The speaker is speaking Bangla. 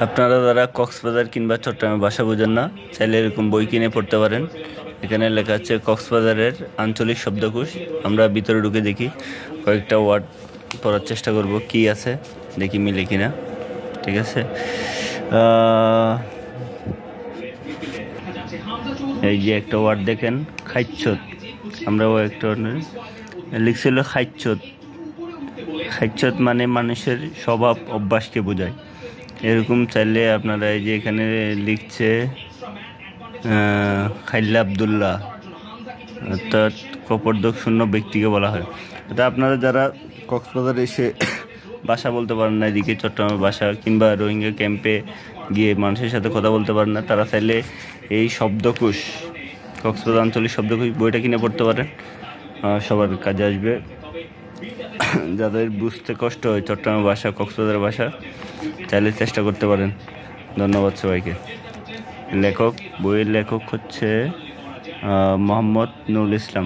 আপনারা যারা কক্সবাজার কিংবা চট্টগ্রামে ভাষা বোঝেন না, চাইলে এরকম বই কিনে পড়তে পারেন। এখানে লেখা আছে কক্সবাজারের আঞ্চলিক শব্দকোষ। আমরা ভিতরে ঢুকে দেখি, কয়েকটা ওয়ার্ড পড়ার চেষ্টা করব, কি আছে দেখি মিলে কিনা। ঠিক আছে, এই যে একটা ওয়ার্ড দেখেন, খাইচ্ছত। আমরাও একটা লিখছিল খাইচ্ছত। খাইচ্ছত মানে মানুষের স্বভাব অভ্যাসকে বোঝায়। এরকম চাইলে আপনারা এই যে এখানে লিখছে খাইল্লা আবদুল্লাহ, অর্থাৎ কপর্দক শূন্য ব্যক্তিকে বলা হয়। এটা আপনারা যারা কক্সবাজারে এসে ভাষা বলতে পারেন না, এদিকে চট্টগ্রামের ভাষা কিংবা রোহিঙ্গা ক্যাম্পে গিয়ে মানুষের সাথে কথা বলতে পারেন না, তারা চাইলে এই শব্দকোষ, কক্সবাজার আঞ্চলিক শব্দকোষ বইটা কিনে পড়তে পারেন। সবার কাজে আসবে। যাদের বুঝতে কষ্ট হয় চট্টগ্রামের ভাষা, কক্সবাজারের ভাষা, চাইলে চেষ্টা করতে পারেন। ধন্যবাদ সবাইকে। বইয়ের লেখক হচ্ছে মোহাম্মদ নুরুল ইসলাম।